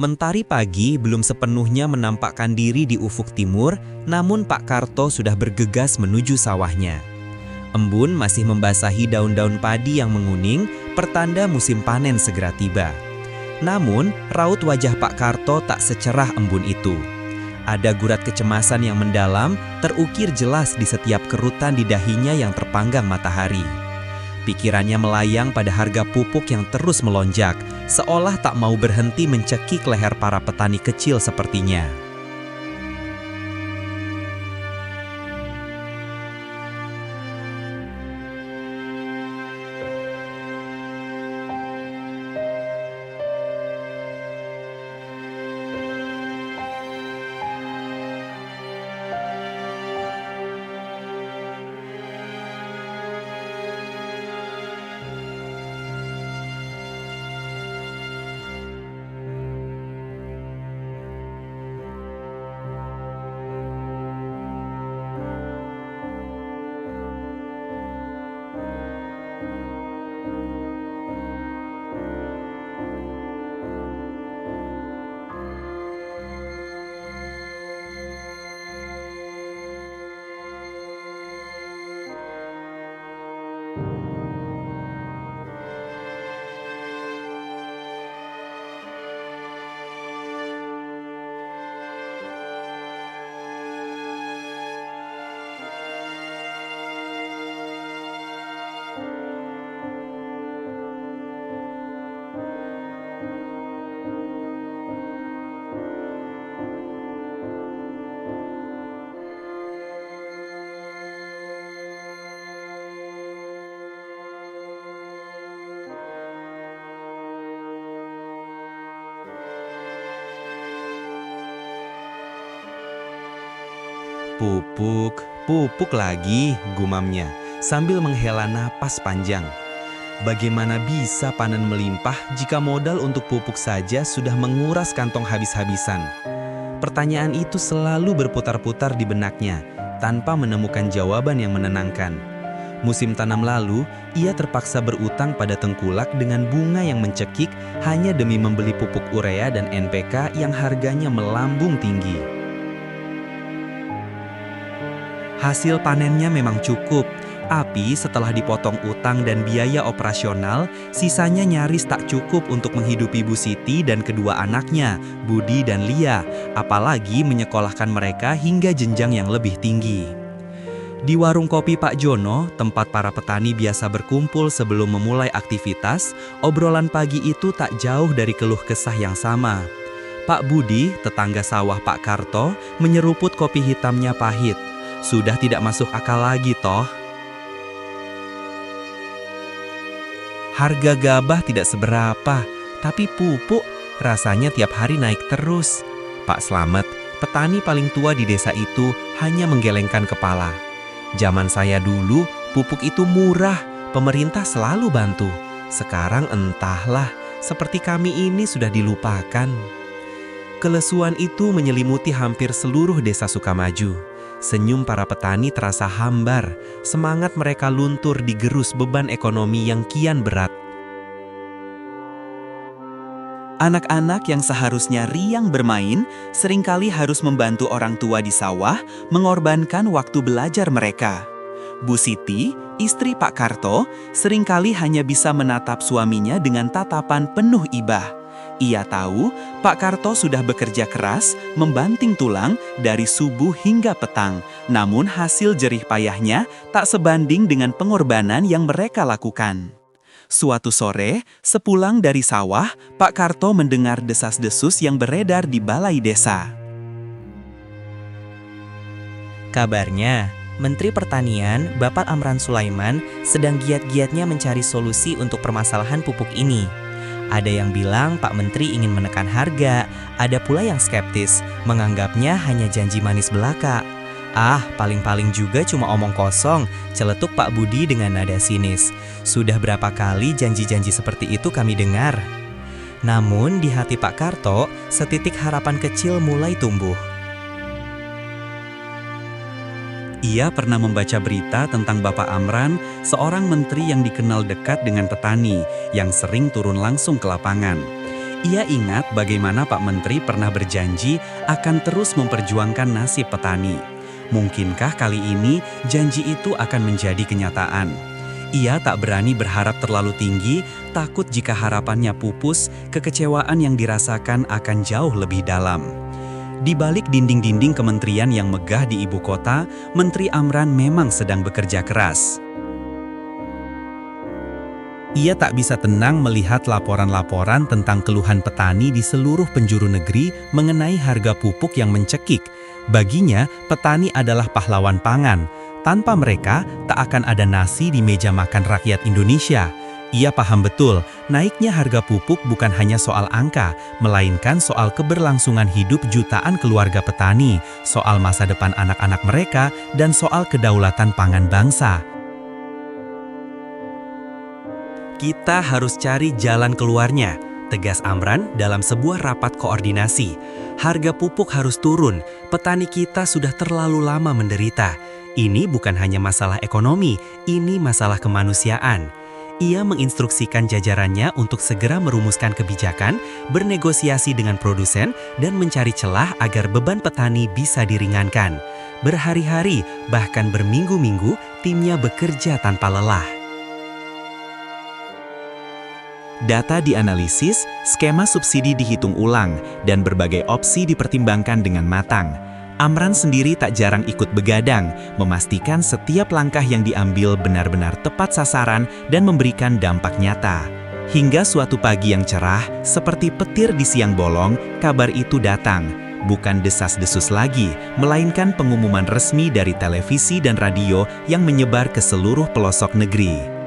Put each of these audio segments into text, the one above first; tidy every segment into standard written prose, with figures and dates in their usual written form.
Mentari pagi belum sepenuhnya menampakkan diri di ufuk timur, namun Pak Karto sudah bergegas menuju sawahnya. Embun masih membasahi daun-daun padi yang menguning, pertanda musim panen segera tiba. Namun, raut wajah Pak Karto tak secerah embun itu. Ada gurat kecemasan yang mendalam, terukir jelas di setiap kerutan di dahinya yang terpanggang matahari. Pikirannya melayang pada harga pupuk yang terus melonjak, seolah tak mau berhenti mencekik leher para petani kecil sepertinya. Pupuk, pupuk lagi, gumamnya, sambil menghela napas panjang. Bagaimana bisa panen melimpah jika modal untuk pupuk saja sudah menguras kantong habis-habisan? Pertanyaan itu selalu berputar-putar di benaknya, tanpa menemukan jawaban yang menenangkan. Musim tanam lalu, ia terpaksa berutang pada tengkulak dengan bunga yang mencekik hanya demi membeli pupuk urea dan NPK yang harganya melambung tinggi. Hasil panennya memang cukup, tapi setelah dipotong utang dan biaya operasional, sisanya nyaris tak cukup untuk menghidupi Bu Siti dan kedua anaknya, Budi dan Lia, apalagi menyekolahkan mereka hingga jenjang yang lebih tinggi. Di warung kopi Pak Jono, tempat para petani biasa berkumpul sebelum memulai aktivitas, obrolan pagi itu tak jauh dari keluh kesah yang sama. Pak Budi, tetangga sawah Pak Karto, menyeruput kopi hitamnya pahit. Sudah tidak masuk akal lagi toh. Harga gabah tidak seberapa, tapi pupuk rasanya tiap hari naik terus. Pak Slamet, petani paling tua di desa itu, hanya menggelengkan kepala. Zaman saya dulu, pupuk itu murah, pemerintah selalu bantu. Sekarang entahlah, seperti kami ini sudah dilupakan. Kelesuan itu menyelimuti hampir seluruh desa Sukamaju. Senyum para petani terasa hambar, semangat mereka luntur digerus beban ekonomi yang kian berat. Anak-anak yang seharusnya riang bermain, seringkali harus membantu orang tua di sawah, mengorbankan waktu belajar mereka. Bu Siti, istri Pak Karto, seringkali hanya bisa menatap suaminya dengan tatapan penuh ibah. Ia tahu Pak Karto sudah bekerja keras, membanting tulang dari subuh hingga petang. Namun hasil jerih payahnya tak sebanding dengan pengorbanan yang mereka lakukan. Suatu sore, sepulang dari sawah, Pak Karto mendengar desas-desus yang beredar di balai desa. Kabarnya, Menteri Pertanian, Bapak Amran Sulaiman, sedang giat-giatnya mencari solusi untuk permasalahan pupuk ini. Ada yang bilang Pak Menteri ingin menekan harga, ada pula yang skeptis, menganggapnya hanya janji manis belaka. Paling-paling juga cuma omong kosong, celetuk Pak Budi dengan nada sinis. Sudah berapa kali janji-janji seperti itu kami dengar. Namun di hati Pak Karto, setitik harapan kecil mulai tumbuh. Ia pernah membaca berita tentang Bapak Amran, seorang menteri yang dikenal dekat dengan petani, yang sering turun langsung ke lapangan. Ia ingat bagaimana Pak Menteri pernah berjanji akan terus memperjuangkan nasib petani. Mungkinkah kali ini janji itu akan menjadi kenyataan? Ia tak berani berharap terlalu tinggi, takut jika harapannya pupus, kekecewaan yang dirasakan akan jauh lebih dalam. Di balik dinding-dinding kementerian yang megah di ibu kota, Menteri Amran memang sedang bekerja keras. Ia tak bisa tenang melihat laporan-laporan tentang keluhan petani di seluruh penjuru negeri mengenai harga pupuk yang mencekik. Baginya, petani adalah pahlawan pangan. Tanpa mereka, tak akan ada nasi di meja makan rakyat Indonesia. Ia paham betul, naiknya harga pupuk bukan hanya soal angka, melainkan soal keberlangsungan hidup jutaan keluarga petani, soal masa depan anak-anak mereka, dan soal kedaulatan pangan bangsa. Kita harus cari jalan keluarnya, tegas Amran dalam sebuah rapat koordinasi. Harga pupuk harus turun, petani kita sudah terlalu lama menderita. Ini bukan hanya masalah ekonomi, ini masalah kemanusiaan. Ia menginstruksikan jajarannya untuk segera merumuskan kebijakan, bernegosiasi dengan produsen, dan mencari celah agar beban petani bisa diringankan. Berhari-hari, bahkan berminggu-minggu, timnya bekerja tanpa lelah. Data dianalisis, skema subsidi dihitung ulang, dan berbagai opsi dipertimbangkan dengan matang. Amran sendiri tak jarang ikut begadang, memastikan setiap langkah yang diambil benar-benar tepat sasaran dan memberikan dampak nyata. Hingga suatu pagi yang cerah, seperti petir di siang bolong, kabar itu datang. Bukan desas-desus lagi, melainkan pengumuman resmi dari televisi dan radio yang menyebar ke seluruh pelosok negeri.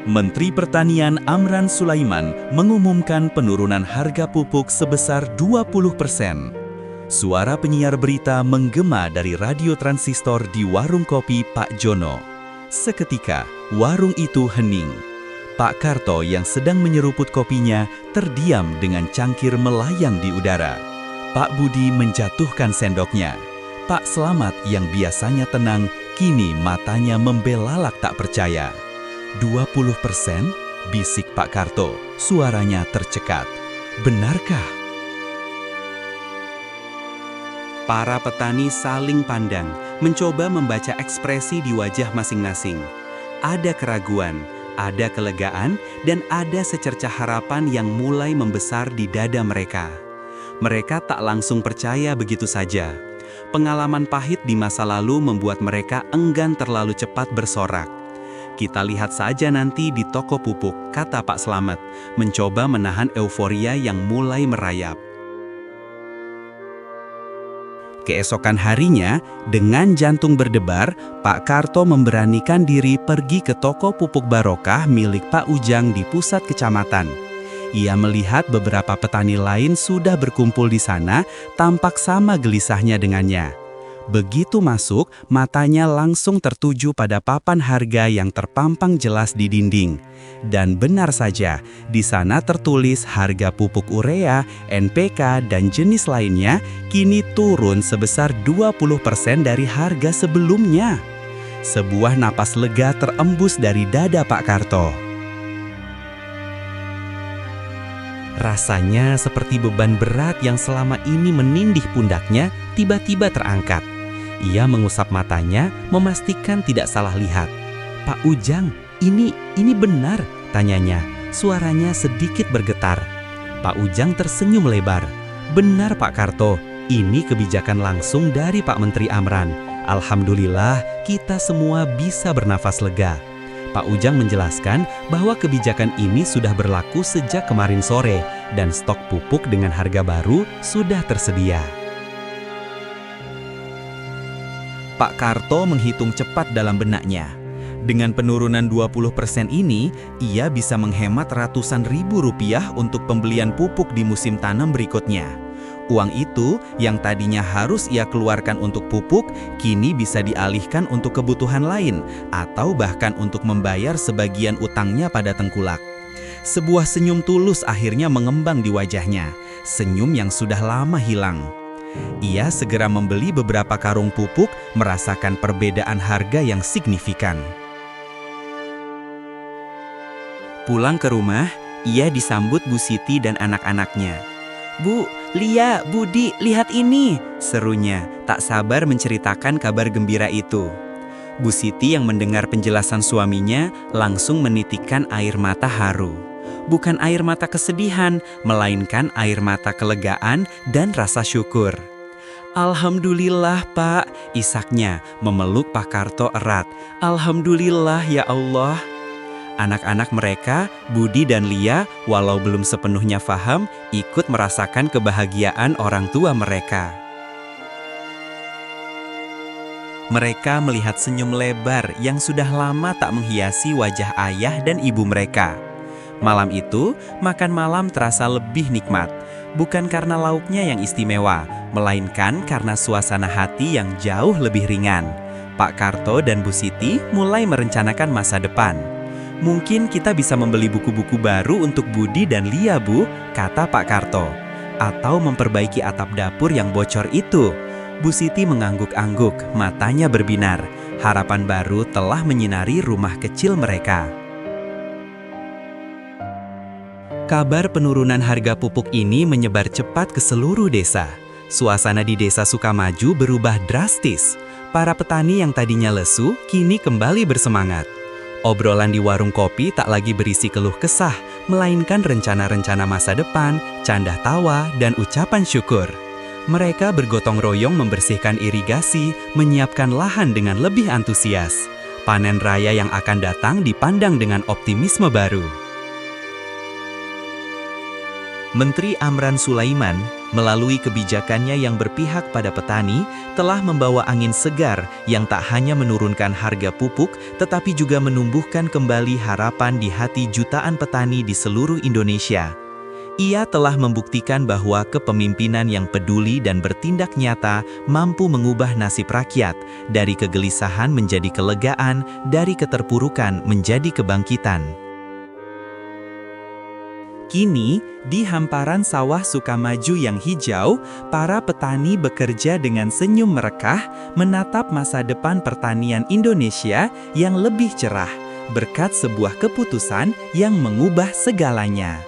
Menteri Pertanian Amran Sulaiman mengumumkan penurunan harga pupuk sebesar 20%. Suara penyiar berita menggema dari radio transistor di warung kopi Pak Jono. Seketika, warung itu hening. Pak Karto yang sedang menyeruput kopinya terdiam dengan cangkir melayang di udara. Pak Budi menjatuhkan sendoknya. Pak Slamet yang biasanya tenang, kini matanya membelalak tak percaya. 20%? Bisik Pak Karto, suaranya tercekat. Benarkah? Para petani saling pandang, mencoba membaca ekspresi di wajah masing-masing. Ada keraguan, ada kelegaan, dan ada secercah harapan yang mulai membesar di dada mereka. Mereka tak langsung percaya begitu saja. Pengalaman pahit di masa lalu membuat mereka enggan terlalu cepat bersorak. Kita lihat saja nanti di toko pupuk, kata Pak Slamet, mencoba menahan euforia yang mulai merayap. Keesokan harinya, dengan jantung berdebar, Pak Karto memberanikan diri pergi ke toko pupuk Barokah milik Pak Ujang di pusat kecamatan. Ia melihat beberapa petani lain sudah berkumpul di sana, tampak sama gelisahnya dengannya. Begitu masuk, matanya langsung tertuju pada papan harga yang terpampang jelas di dinding. Dan benar saja, di sana tertulis harga pupuk urea, NPK, dan jenis lainnya kini turun sebesar 20% dari harga sebelumnya. Sebuah napas lega terembus dari dada Pak Karto. Rasanya seperti beban berat yang selama ini menindih pundaknya tiba-tiba terangkat. Ia mengusap matanya, memastikan tidak salah lihat. Pak Ujang, ini benar, tanyanya. Suaranya sedikit bergetar. Pak Ujang tersenyum lebar. Benar Pak Karto, ini kebijakan langsung dari Pak Menteri Amran. Alhamdulillah, kita semua bisa bernafas lega. Pak Ujang menjelaskan bahwa kebijakan ini sudah berlaku sejak kemarin sore dan stok pupuk dengan harga baru sudah tersedia. Pak Karto menghitung cepat dalam benaknya. Dengan penurunan 20% ini, ia bisa menghemat ratusan ribu rupiah untuk pembelian pupuk di musim tanam berikutnya. Uang itu yang tadinya harus ia keluarkan untuk pupuk, kini bisa dialihkan untuk kebutuhan lain, atau bahkan untuk membayar sebagian utangnya pada tengkulak. Sebuah senyum tulus akhirnya mengembang di wajahnya, senyum yang sudah lama hilang. Ia segera membeli beberapa karung pupuk, merasakan perbedaan harga yang signifikan. Pulang ke rumah, ia disambut Bu Siti dan anak-anaknya. "Bu, Lia, Budi, lihat ini!" serunya, tak sabar menceritakan kabar gembira itu. Bu Siti yang mendengar penjelasan suaminya langsung menitikkan air mata haru. Bukan air mata kesedihan, melainkan air mata kelegaan dan rasa syukur. "Alhamdulillah, Pak," isaknya memeluk Pak Karto erat. "Alhamdulillah ya Allah." Anak-anak mereka, Budi dan Lia, walau belum sepenuhnya paham, ikut merasakan kebahagiaan orang tua mereka. Mereka melihat senyum lebar yang sudah lama tak menghiasi wajah ayah dan ibu mereka. Malam itu, makan malam terasa lebih nikmat, bukan karena lauknya yang istimewa, melainkan karena suasana hati yang jauh lebih ringan. Pak Karto dan Bu Siti mulai merencanakan masa depan. "Mungkin kita bisa membeli buku-buku baru untuk Budi dan Lia, Bu," kata Pak Karto. "Atau memperbaiki atap dapur yang bocor itu." Bu Siti mengangguk-angguk, matanya berbinar. Harapan baru telah menyinari rumah kecil mereka. Kabar penurunan harga pupuk ini menyebar cepat ke seluruh desa. Suasana di Desa Sukamaju berubah drastis. Para petani yang tadinya lesu, kini kembali bersemangat. Obrolan di warung kopi tak lagi berisi keluh kesah, melainkan rencana-rencana masa depan, canda tawa, dan ucapan syukur. Mereka bergotong royong membersihkan irigasi, menyiapkan lahan dengan lebih antusias. Panen raya yang akan datang dipandang dengan optimisme baru. Menteri Amran Sulaiman, melalui kebijakannya yang berpihak pada petani, telah membawa angin segar yang tak hanya menurunkan harga pupuk, tetapi juga menumbuhkan kembali harapan di hati jutaan petani di seluruh Indonesia. Ia telah membuktikan bahwa kepemimpinan yang peduli dan bertindak nyata mampu mengubah nasib rakyat, dari kegelisahan menjadi kelegaan, dari keterpurukan menjadi kebangkitan. Kini, di hamparan sawah Sukamaju yang hijau, para petani bekerja dengan senyum merekah menatap masa depan pertanian Indonesia yang lebih cerah, berkat sebuah keputusan yang mengubah segalanya.